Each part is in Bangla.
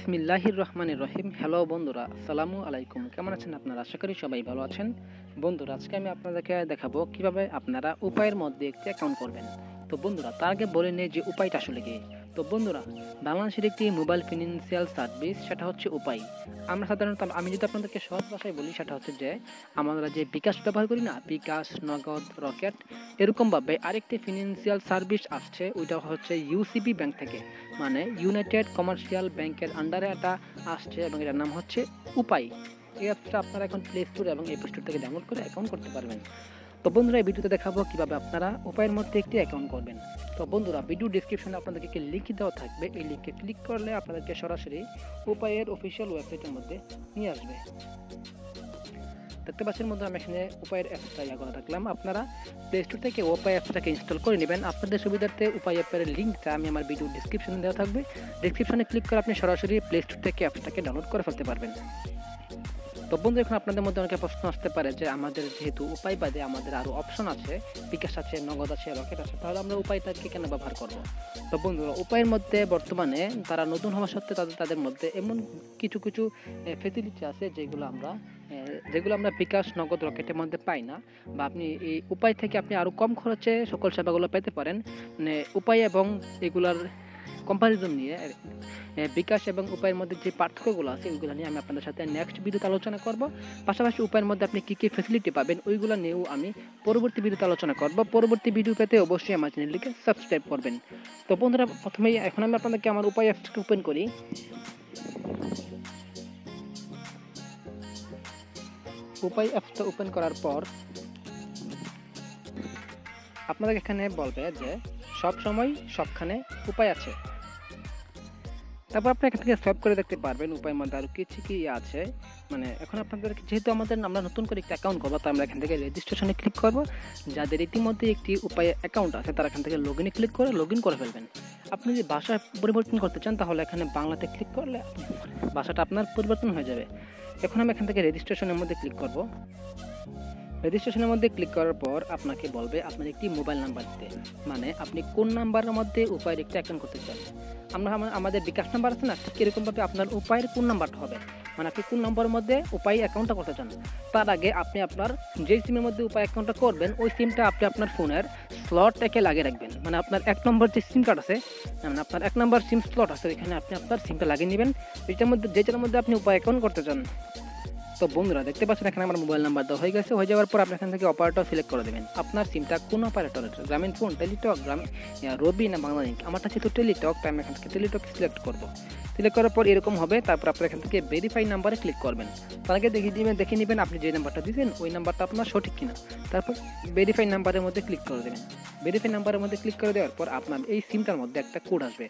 বিসমিল্লাহির রহমানির রহিম। হ্যালো বন্ধুরা, আসসালামু আলাইকুম। কেমন আছেন আপনারা? আশা করি সবাই ভালো আছেন। বন্ধুরা, আজকে আমি আপনাদেরকে দেখাবো কিভাবে আপনারা উপায়ের মধ্যে একটি অ্যাকাউন্ট করবেন। তো বন্ধুরা, তার আগে বলে নেই যে উপায়টা আসলে কি। তো বন্ধুরা, বাংলাদেশের একটি মোবাইল ফিনান্সিয়াল সার্ভিস, সেটা হচ্ছে উপায়। আমরা সাধারণত, আমি যদি আপনাদেরকে সহজ ভাষায় বলি, সেটা হচ্ছে যে আমরা যে বিকাশ ব্যবহার করি না, বিকাশ, নগদ, রকেট, এরকমভাবে আরেকটি ফিনান্সিয়াল সার্ভিস আসছে, ওইটা হচ্ছে ইউসিবি ব্যাংক থেকে, মানে ইউনাইটেড কমার্শিয়াল ব্যাংকের আন্ডারে এটা আসছে এবং এটার নাম হচ্ছে উপায়। এই অ্যাপসটা আপনারা এখন প্লে স্টোর এবং অ্যাপ স্টোর থেকে ডাউনলোড করে অ্যাকাউন্ট করতে পারবেন। তো বন্ধুরা, এই ভিডিওতে দেখাবো কিভাবে আপনারা উপায়ের মধ্যে একটি অ্যাকাউন্ট করবেন। তো বন্ধুরা, ভিডিও ডিসক্রিপশনে আপনাদেরকে একটি লিঙ্ক দেওয়া থাকবে, এই লিঙ্কে ক্লিক করলে আপনাদেরকে সরাসরি উপায়ের অফিসিয়াল ওয়েবসাইটের মধ্যে নিয়ে আসবে। দেখতে পাচ্ছেন বন্ধুরা, আমি এখানে উপায়ের অ্যাপসটা করে রাখলাম। আপনারা প্লে স্টোর থেকে উপায় অ্যাপসটাকে ইনস্টল করে নেবেন। আপনাদের সুবিধার্থে উপায় অ্যাপের লিঙ্কটা আমি আমার ভিডিও ডিসক্রিপশনে দেওয়া থাকবে, ডিসক্রিপশনে ক্লিক করে আপনি সরাসরি প্লে স্টোর থেকে অ্যাপসটাকে ডাউনলোড করে ফেলতে পারবেন। তো বন্ধু, এখন আপনাদের মধ্যে অনেকে প্রশ্ন আসতে পারে যে আমাদের যেহেতু উপায় বাদে আমাদের আরও অপশন আছে, বিকাশ আছে, নগদ আছে, রকেট আছে, তাহলে আমরা উপায়টাকে কেন ব্যবহার করব? তো বন্ধুরা, উপায়ের মধ্যে বর্তমানে তারা নতুন হওয়া সত্ত্বেও তাদের মধ্যে এমন কিছু কিছু ফেসিলিটি আছে যেগুলো আমরা বিকাশ, নগদ, রকেটের মধ্যে পাই না, বা আপনি এই উপায় থেকে আপনি আরও কম খরচে সকল সেবাগুলো পেতে পারেন। মানে উপায় এবং এগুলার কম্পারিজন নিয়ে বিকাশ এবং উপায়ের মধ্যে যে পার্থক্যগুলো আছে ওইগুলো নিয়ে আমি আপনাদের সাথে নেক্সট ভিডিওতে আলোচনা করব। পাশাপাশি উপায়ের মধ্যে আপনি কী কী ফ্যাসিলিটি পাবেন ওইগুলো নিয়েও আমি পরবর্তী ভিডিওতে আলোচনা করব। পরবর্তী ভিডিও পেতে অবশ্যই আমার চ্যানেলটিকে সাবস্ক্রাইব করবেন। তো বন্ধুরা, প্রথমেই এখন আমি আপনাদেরকে আমার উপায় অ্যাপসটাকে ওপেন করি। উপায় অ্যাপসটা ওপেন করার পর আপনাদের এখানে বলবে যে সব সময় সবখানে উপায় আছে। তারপর আপনি এখান থেকে সোয়াইপ করে দেখতে পারবেন উপায়ের মধ্যে আরও কিছু কি আছে। মানে এখন আপনাদের যেহেতু আমরা নতুন করে একটা অ্যাকাউন্ট করবো, তো আমরা এখান থেকে রেজিস্ট্রেশনে ক্লিক করব। যাদের ইতিমধ্যে একটি উপায় অ্যাকাউন্ট আছে তারা এখান থেকে লগ ইনে ক্লিক করে লগ ইন করে ফেলবেন। আপনি যদি ভাষা পরিবর্তন করতে চান তাহলে এখানে বাংলাতে ক্লিক করলে ভাষাটা আপনার পরিবর্তন হয়ে যাবে। এখন আমি এখান থেকে রেজিস্ট্রেশনের মধ্যে ক্লিক করব। রেজিস্ট্রেশনের মধ্যে ক্লিক করার পর আপনাকে বলবে আপনার একটি মোবাইল নাম্বার দিতে, মানে আপনি কোন নাম্বারের মধ্যে উপায়ের একটি অ্যাকাউন্ট করতে চান। আমাদের বিকাশ নাম্বার আছে না, ঠিক এরকমভাবে আপনার উপায়ের কোন নাম্বারটা হবে, মানে আপনি কোন নম্বরের মধ্যে উপায় অ্যাকাউন্টটা করতে চান। তার আগে আপনি আপনার যেই সিমের মধ্যে উপায় অ্যাকাউন্টটা করবেন ওই সিমটা আপনি আপনার ফোনের স্লটটাকে লাগিয়ে রাখবেন। মানে আপনার 1 নম্বর যে সিম কার্ড আছে, মানে আপনার 1 নম্বর সিম স্লট আছে, এখানে আপনি আপনার সিমটা লাগিয়ে নেবেন যেটার মধ্যে আপনি উপায় অ্যাকাউন্ট করতে চান। তো বন্ধুরা, দেখতে পাচ্ছেন এখানে আমার মোবাইল নাম্বার দেওয়া হয়ে গেছে। হয়ে যাওয়ার পর আপনি এখান থেকে অপারেটর সিলেক্ট করে দেবেন। আপনার সিমটা কোন অপারেটরের, গ্রামীণ ফোন, টেলিটক, রবি না বাংলালিংক। আমারটা যেহেতু টেলিটক, তাই আমি এখান থেকে টেলিটক সিলেক্ট করবো। সিলেক্ট করার পর এরকম হবে। তারপর আপনার এখান থেকে ভেরিফাই নাম্বারে ক্লিক করবেন। তার আগে দেখে নেবেন আপনি যে নাম্বারটা দিয়েছেন ওই নাম্বারটা আপনার সঠিক কিনা। তারপর ভেরিফাই নাম্বারের মধ্যে ক্লিক করে দেবেন। ভেরিফাই নাম্বারের মধ্যে ক্লিক করে দেওয়ার পর আপনার এই সিমটার মধ্যে একটা কোড আসবে,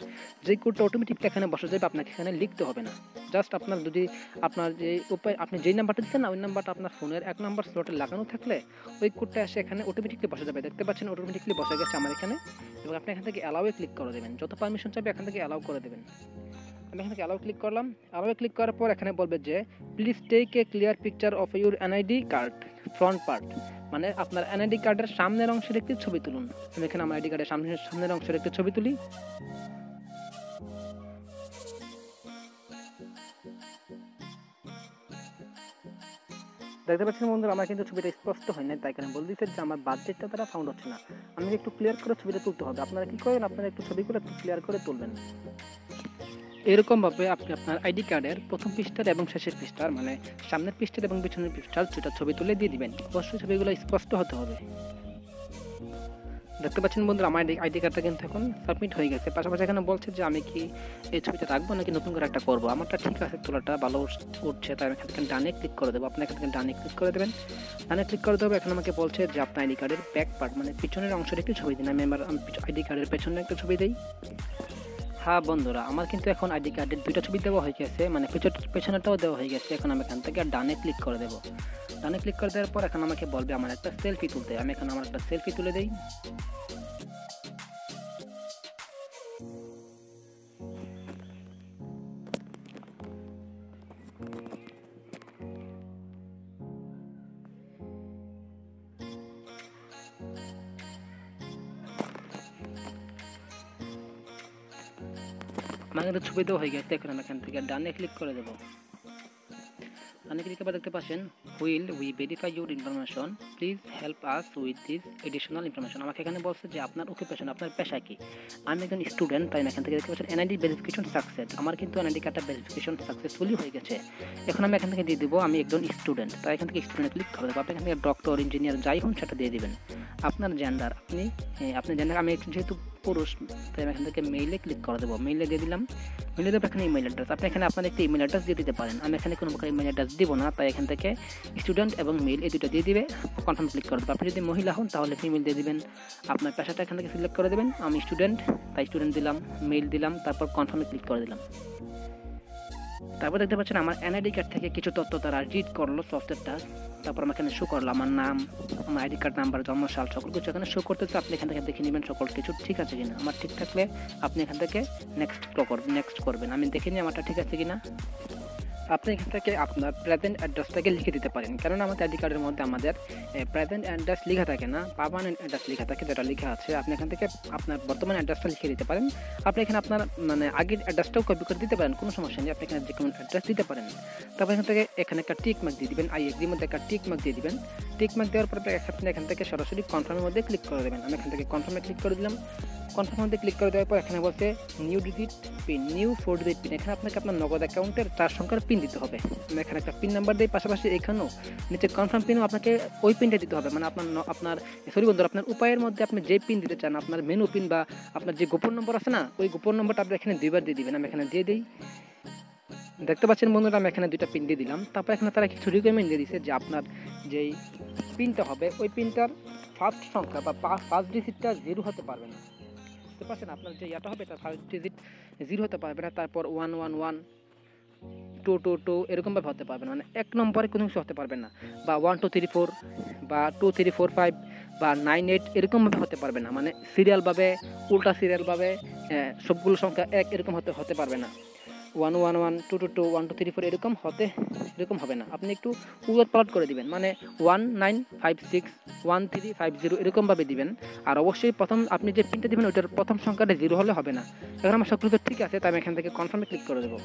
যেই কোডটা অটোমেটিকলি এখানে বসে যাবে, আপনাকে এখানে লিখতে হবে না। জাস্ট আপনার যদি আপনার যে উপায় আপনি যেই নাম্বারটা দিচ্ছেন না ওই নাম্বারটা আপনার ফোনের 1 নম্বর স্লটে লাগানো থাকলে ওই কোডটা এসে এখানে অটোমেটিকলি বসে যাবে। দেখতে পাচ্ছেন অটোমেটিকলি বসে গেছে আমার এখানে। এবং আপনি এখান থেকে অ্যালাউয়ে ক্লিক করে দেবেন। যত পারমিশন চাইবে এখান থেকে অ্যালাউ করে দেবেন। আমি এখান থেকে অ্যালাউ ক্লিক করলাম। অ্যালাউয়ে ক্লিক করার পর এখানে বলবে যে please take a clear picture of your NID card front part, মানে আপনার এনআইডি কার্ডের সামনের অংশের একটি ছবি তুলুন। আমি এখানে আমার আইডি কার্ডের সামনের অংশের একটি ছবি তুলি। দেখতে পাচ্ছেন বন্ধুরা, আমার কিন্তু ছবিটা স্পষ্ট হয় না, তাই কারণে বলে দিচ্ছে যে আমার বাজেটটা তারা ফাউন্ড হচ্ছে না। আমি একটু ক্লিয়ার করে ছবিটা তুলতে হবে। আপনারা কি করেন, আপনারা একটু ছবিগুলো একটু ক্লিয়ার করে তুলবেন। এরকমভাবে আপনি আপনার আইডি কার্ডের প্রথম পৃষ্ঠার এবং শেষের পৃষ্ঠার, মানে সামনের পৃষ্ঠার এবং পিছনের পৃষ্ঠার দুটা ছবি তুলে দিয়ে দিবেন। অবশ্যই ছবিগুলো স্পষ্ট হতে হবে। দেখতে পাচ্ছেন বন্ধুরা, আমার আইডি কার্ডটা কিন্তু এখন সাবমিট হয়ে গেছে। পাশাপাশি এখানে বলছে যে আমি কি এই ছবিটা রাখবো নাকি নতুন করে একটা করবো। আমারটা ঠিক আছে, তোলাটা ভালো উঠছে, তাই আমি এখান থেকে ডানে ক্লিক করে দেবো। আপনি এখান থেকে ডানে ক্লিক করে দেবেন। ডানে ক্লিক করে দেবো। এখন আমাকে বলছে যে আপনার আইডি কার্ডের ব্যাক পার্ট, মানে পিছনের অংশের একটি ছবি দিন। আমি আইডি কার্ডের পেছনে একটা ছবি দিই। হ্যাঁ বন্ধুরা, আমার কিন্তু এখন আইডি কার্ডের দুইটা ছবি দেওয়া হয়ে গেছে, মানে পেছনেরটাও দেওয়া হয়ে গেছে। এখন আমি এখান থেকে ডানে ক্লিক করে দেবো। ডানে ক্লিক করে দেওয়ার পর এখন আমাকে বলবে আমার একটা সেলফি তুলতে। আমি এখন আমার একটা সেলফি তুলে দিই। আমার কিন্তু ছবি দেওয়া হয়ে গেছে। এখন আমি এখান থেকে ডানে ক্লিক করে দেবো। ডানে ক্লিক করে দেখতে পাচ্ছেন will we verify your information, please help us with this additional information. আমাকে এখানে বলছে যে আপনার অকুপেশন, আপনার পেশা কি। আমি একজন স্টুডেন্ট, তাই আমি এখান থেকে দেখতে পাচ্ছেন এনআইডি ভেরিফিকেশন সাকসেস। আমার কিন্তু এনআইডি কার্ডটা ভেরিফিকেশন সাকসেসফুলি হয়ে গেছে। এখন আমি এখান থেকে দিয়ে দেবো আমি একজন স্টুডেন্ট, তাই এখান থেকে স্টুডেন্ট ক্লিক করে দেবো। আপনি এখান থেকে ডক্টর, ইঞ্জিনিয়ার যাই হন সেটা দিয়ে দিবেন। আপনার জেন্ডার, আপনি জেন্ডার, আমি যেহেতু পুরুষ তাই আমি এখান থেকে মেইলে ক্লিক করে দেবো। মেইলে দিয়ে দিলাম। মেইলে দেবো এখানে ইমেল অ্যাড্রেস। আপনি এখানে আপনার একটা ইমেল অ্যাড্রেস দিয়ে দিতে পারেন। আমি এখানে কোনো প্রকার ইমেল অ্যাড্রেস দিব না, তাই এখান থেকে স্টুডেন্ট এবং মেইল এই দুটো দিয়ে দিবে। কনফার্ম ক্লিক করে দেবো। আপনি যদি মহিলা হন তাহলে ফিমেল দিয়ে দিবেন। আপনার পেশাটা এখান থেকে সিলেক্ট করে দেবেন। আমি স্টুডেন্ট, তাই স্টুডেন্ট দিলাম, মেইল দিলাম, তারপর কনফার্মে ক্লিক করে দিলাম। তারপর দেখতে পাচ্ছেন আমার এনআইডি কার্ড থেকে কিছু তথ্য তারা রিড করলো সফটওয়্যারটা। তারপর আমি এখানে শো করলো আমার নাম, আমার আইডি কার্ড নাম্বার, জন্মসাল সকল কিছু এখানে শো করতেছে। আপনি এখান থেকে দেখে নেবেন সকল কিছু ঠিক আছে কিনা। আমার ঠিক থাকলে আপনি এখান থেকে নেক্সট করবেন। আমি দেখে নিই আমারটা ঠিক আছে কিনা। আপনি এখান থেকে আপনার প্রেজেন্ট অ্যাড্রেসটাকে লিখে দিতে পারেন, কারণ আমাদের আইডি কার্ডের মধ্যে আমাদের প্রেজেন্ট অ্যাড্রেস লেখা থাকে না, পার্মানেন্ট অ্যাড্রেস লেখা থাকে। যেটা লেখা আছে আপনি এখান থেকে আপনার বর্তমান অ্যাড্রেসটা লিখে দিতে পারেন। আপনি এখানে আপনার আগের অ্যাড্রেসটাও কপি করে দিতে পারেন, কোনো সমস্যা নেই। আপনি এখানে যে কোনো অ্যাড্রেস দিতে পারেন। তারপর এখান থেকে এখানে একটা টিক মার্ক দিয়ে দিবেন। আই এগ্রির মধ্যে একটা টিক মার্ক দিয়ে দিবেন। টিক মার্ক দেওয়ার পর আপনি এখান থেকে সরাসরি কনফার্মের মধ্যে ক্লিক করে দেবেন। আমি এখান থেকে কনফার্মে ক্লিক করে দিলাম। কনফার্ম মধ্যে ক্লিক করে দেওয়ার পর এখানে বলছে নিউ 4 ডিজিট পিন। এখানে আপনাকে আপনার নগদ অ্যাকাউন্টের 4 সংখ্যার পিন দিতে হবে। আমি এখানে একটা পিন নাম্বার দিই, পাশাপাশি এখানেও নিচে কনফার্ম পিনও আপনাকে ওই পিনটা দিতে হবে। মানে আপনার উপায়ের মধ্যে আপনি যে পিন দিতে চান, আপনার মেনু পিন বা আপনার যে গোপন নম্বর আছে না, ওই গোপন নম্বরটা আপনি এখানে 2বার দিয়ে দিবেন। আমি এখানে দিয়ে দিই। দেখতে পাচ্ছেন বন্ধুরা, আমি এখানে 2টা পিন দিয়ে দিলাম। তারপর এখানে তারা কিছু রিকোয়ারমেন্ট দিয়ে দিচ্ছে যে আপনার যেই পিনটা হবে ওই পিনটার ফার্স্ট সংখ্যা বা ফার্স্ট ডিজিটটা 0 হতে পারবে না। বুঝতে পারছেন, আপনার যে ইয়াটা হবে তার ফার্স্ট ডিজিট 0 হতে পারবে না। তারপর 111 222 এরকমভাবে হতে পারবে না, মানে 1 নম্বরে কোনো কিছু হতে পারবে না। বা 1234 বা 2345 বা 98 এরকমভাবে হতে পারবে না। মানে সিরিয়ালভাবে, উল্টা সিরিয়ালভাবে সবগুলো সংখ্যা 1 এরকম হতে পারবে না। 111 222 1234 এরকম হবে না। আপনি একটু উলটপালট করে দিবেন, মানে 1956 1350 এরকমভাবে দিবেন। আর অবশ্যই প্রথম আপনি যে পিনটা দিবেন ওইটার প্রথম সংখ্যাটা 0 হলে হবে না। এখন আমার সব কিছু ঠিক আছে, তাই আমি এখান থেকে কনফার্মে ক্লিক করে দেবো।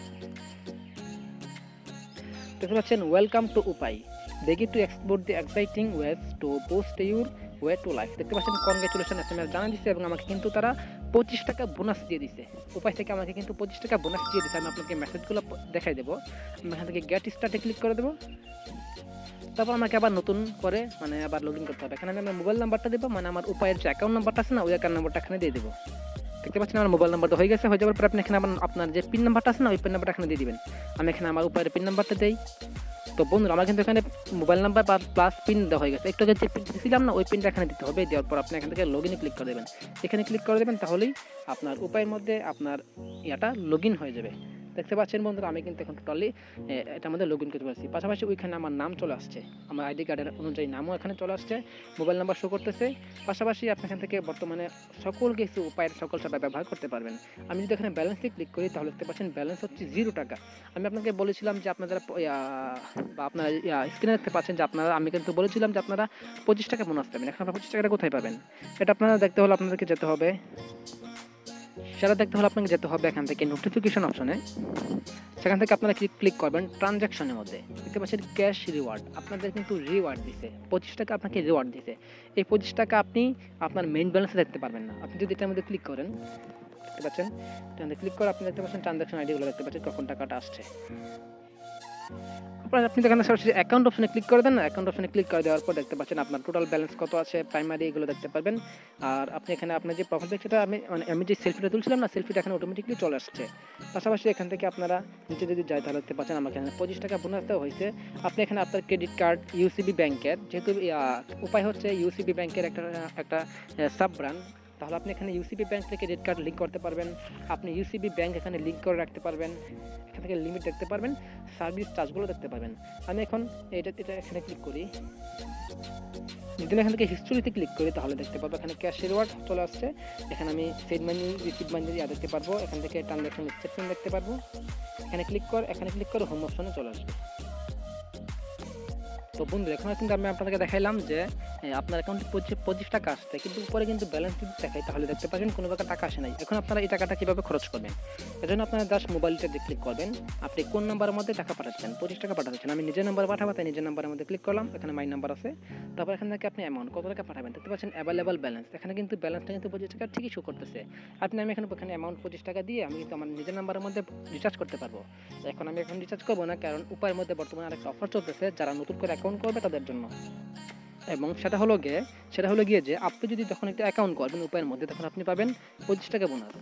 দেখতে পাচ্ছেন ওয়েলকাম টু উপাই, baggy to explore the exciting ways to boost your way to life. দেখতে পাচ্ছেন কনগ্রেচুলেশন এসএমএস জানা দিচ্ছে এবং আমাকে কিন্তু তারা 25 টাকা বোনাস দিয়ে দিছে। উপায় থেকে আমাকে কিন্তু 25 টাকা বোনাস দিয়ে দিচ্ছে। আমি আপনাকে মেসেজগুলো দেখাই দেবো। আমি এখান থেকে গেট স্টার্টে ক্লিক করে দেবো। তারপর আমাকে আবার নতুন করে আবার লগ ইন করতে হবে। এখানে আমি আমার মোবাইল নাম্বারটা দেবো, মানে আমার উপায়ের যে অ্যাকাউন্ট নাম্বারটা আছে না, ওই অ্যাকাউন্ট নাম্বারটা এখানে দিয়ে দেবো। দেখতে পাচ্ছেন আমার মোবাইল নাম্বারটা হয়ে যাওয়ার পর আপনি এখানে আপনার যে পিন নাম্বারটা আছে না, ওই পিন নাম্বারটা এখানে দিয়ে দিবেন। আমি এখানে আমার উপায়ের পিন নাম্বারটা দেই। তো বন্ধুরা, আমার কিন্তু এখানে মোবাইল নাম্বার প্লাস পিন দেওয়া হয়ে গেছে। একটু আগে যে পিন দিয়েছিলাম না, ওই পিনটা এখানে দিতে হবে। দেওয়ার পর আপনি এখান থেকে লগ ইনে ক্লিক করে দেবেন। এখানে ক্লিক করে দেবেন, তাহলেই আপনার উপায়ের মধ্যে আপনার ইয়াটা লগ ইন হয়ে যাবে। দেখতে পাচ্ছেন বন্ধুরা, আমি কিন্তু এখন টোটালি এটার মধ্যে লগ ইন করতে পারছি। পাশাপাশি ওইখানে আমার নাম চলে আসছে, আমার আইডি কার্ডের অনুযায়ী নামও এখানে চলে আসছে, মোবাইল নাম্বার শো করতেছে। পাশাপাশি আপনি এখান থেকে বর্তমানে সকল কিছু উপায়ের সকল সেবা ব্যবহার করতে পারবেন। আমি যদি এখানে ব্যালেন্সে ক্লিক করি তাহলে দেখতে পাচ্ছেন ব্যালেন্স হচ্ছে 0 টাকা। আমি আপনাকে বলেছিলাম যে আপনারা বা আপনারা স্ক্রিনে দেখতে পাচ্ছেন যে আমি কিন্তু বলেছিলাম যে আপনারা 25 টাকা বোনাস পাবেন। এখন আপনারা 25 টাকাটা কোথায় পাবেন, এটা আপনারা দেখতে হলে আপনাদেরকে যেতে হবে আপনাকে যেতে হবে এখান থেকে নোটিফিকেশন অপশনে। সেখান থেকে আপনারা ক্লিক করবেন ট্রানজ্যাকশনের মধ্যে। দেখতে পাচ্ছেন ক্যাশ রিওয়ার্ড, আপনাদের কিন্তু রিওয়ার্ড দিছে 25 টাকা, আপনাকে রিওয়ার্ড দিছে। এই 25 টাকা আপনি আপনার মেইন ব্যালেন্সে দেখতে পারবেন না। আপনি যদি এটার মধ্যে ক্লিক করেন, দেখতে পাচ্ছেন এটাতে ক্লিক করে আপনি দেখতে পাচ্ছেন ট্রানজ্যাকশন আইডিগুলো দেখতে পাচ্ছেন কখন টাকাটা আসছে। আপনি এখানে সরাসরি অ্যাকাউন্ট অপশনে ক্লিক করে দেন। অ্যাকাউন্ট অপশনে ক্লিক করে দেওয়ার পর দেখতে পাচ্ছেন আপনার টোটাল ব্যালেন্স কত আছে, প্রাইমারি এগুলো দেখতে পারবেন। আর আপনি এখানে আপনার যে প্রোফাইল পিকচারটা আমি যে সেলফিটা তুলছিলাম না, সেলফিটা এখানে অটোমেটিকলি চলে আসছে। পাশাপাশি এখান থেকে আপনারা নিচে যদি যাই তাহলে দেখতে পাচ্ছেন আমাকে এখানে 25 টাকা বোনাস দেওয়া হয়েছে। আপনি এখানে আপনার ক্রেডিট কার্ড ইউসিবি ব্যাংকের, যেহেতু উপায় হচ্ছে ইউসিবি ব্যাংকের একটা সাব ব্র্যান্ড, তাহলে আপনি এখানে ইউসিবি ব্যাংক থেকে ক্রেডিট কার্ড লিঙ্ক করতে পারবেন। আপনি ইউসিবি ব্যাংক এখানে লিঙ্ক করে রাখতে পারবেন। এখান থেকে লিমিট দেখতে পারবেন, সার্ভিস চার্জগুলো দেখতে পারবেন। আমি এখন এটা এখানে ক্লিক করি। যদি এখান থেকে হিস্টোরিতে ক্লিক করি তাহলে দেখতে পাবো এখানে ক্যাশ রিওয়ার্ড চলে আসছে। এখানে আমি সেন্ড মানি, রিসিভ মানি দেখতে পারবো। এখান থেকে ট্রানজ্যাকশন স্টেটমেন্ট দেখতে পারবো। এখানে ক্লিক করে হোম অপশনে চলে আসবে। তো বন্ধুরা এখন কিন্তু আমি আপনাদেরকে দেখাইলাম যে আপনার অ্যাকাউন্টে 25 টাকা আসছে, কিন্তু উপরে কিন্তু ব্যালেন্স যদি দেখাই তাহলে দেখতে পাবেন কোনো প্রকার টাকা আসে নাই। এখন আপনারা এই টাকাটা কিভাবে খরচ করবেন, এজন্য আপনারা জাস্ট মোবাইলটা দিয়ে ক্লিক করবেন, আপনি কোন নাম্বারের মধ্যে টাকা পাঠাচ্ছেন। 25 টাকা পাঠাচ্ছেন, আমি নিজের নাম্বারে পাঠাবো, তাই নিজের নাম্বারের মধ্যে ক্লিক করলাম, এখানে মাই নাম্বার আছে। তারপর এখান থেকে আপনি অ্যামাউন্ট কত টাকা পাঠাবেন দেখতে পাচ্ছেন, অ্যাভেলেবল ব্যালেন্স। এখানে কিন্তু ব্যালেন্সটা কিন্তু 25 টাকা ঠিকই শো করতেছে। আমি এখানে অ্যামাউন্ট 25 টাকা দিয়ে আমি কিন্তু আমার নিজের নাম্বারের মধ্যে রিচার্জ করতে পারবো। এখন আমি এখন রিচার্জ করবো না, কারণ উপায়ের মধ্যে বর্তমানে আরেকটা অফার চলতেছে যারা নতুন করে অ্যাকাউন্ট করবে তাদের জন্য। এবং সেটা হলো গিয়ে যে আপনি যদি যখন একটা অ্যাকাউন্ট করবেন উপায়ের মধ্যে, তখন আপনি পাবেন 25 টাকা বোনাস।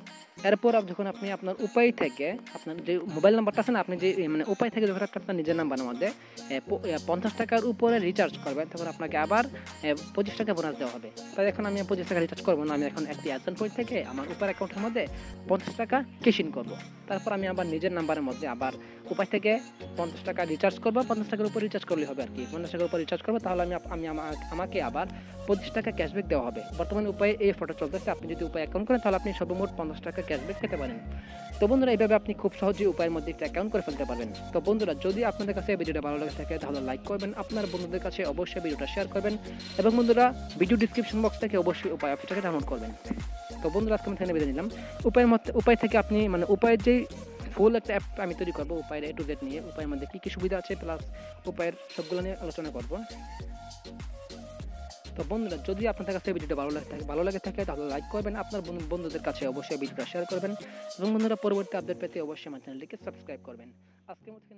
এরপর যখন আপনি আপনার উপায় থেকে আপনার যে মোবাইল নাম্বারটা আছে না, আপনি যে মানে উপায় থেকে যখন আপনি আপনার নিজের নাম্বারের মধ্যে 50 টাকার উপরে রিচার্জ করবেন, তখন আপনাকে আবার 25 টাকা বোনাস দেওয়া হবে। তাই এখন আমি 25 টাকা রিচার্জ করবো না, আমি এখন একটি অ্যাকশন পয়েন্ট থেকে আমার উপায় অ্যাকাউন্টের মধ্যে 50 টাকা ক্যাশ ইন করবো। তারপর আমি আবার নিজের নাম্বারের মধ্যে আবার উপায় থেকে 50 টাকা রিচার্জ করবো। 50 টাকার উপর রিচার্জ করলে হবে আর কি, 50 টাকার উপর রিচার্জ করবো, তাহলে আমাকে আবার 25 টাকা ক্যাশব্যাক দেওয়া হবে। বর্তমানে উপায়ে এই ফটো চলতেছে, আপনি যদি উপায় অ্যাকাউন্ট করেন তাহলে আপনি সর্বমোট 50 টাকা ক্যাশব্যাক পেতে পারেন। তো বন্ধুরা এইভাবে আপনি খুব সহজেই উপায়ের মধ্যে একটা অ্যাকাউন্ট করে ফেলতে পারবেন। তো বন্ধুরা যদি আপনাদের কাছে এই ভিডিওটা ভালো লাগে থাকে তাহলে লাইক করবেন, আপনার বন্ধুদের কাছে অবশ্যই ভিডিওটা শেয়ার করবেন, এবং বন্ধুরা ভিডিও ডিসক্রিপশন বক্স থেকে অবশ্যই উপায় অ্যাপটাকে ডাউনলোড করবেন। তো বন্ধুরা আজকে আমি এখানে বেঁধে নিলাম উপায় থেকে আপনি মানে উপায়ের যেই ফুল একটা অ্যাপ আমি তৈরি করবো উপায়ের A to Z নিয়ে, উপায়ের মধ্যে কী কী সুবিধা আছে প্লাস উপায়ের সবগুলো নিয়ে আলোচনা করবো। তো বন্ধুরা যদি আপনাদের কাছে ভিডিওটা ভালো লাগে থাকে তাহলে লাইক করবেন, আপনার বন্ধুদের কাছে অবশ্যই ভিডিওটা শেয়ার করবেন, এবং বন্ধুরা পরবর্তী আপডেট পেতে অবশ্যই আমার চ্যানেলটিকে সাবস্ক্রাইব করবেন। আজকের মতো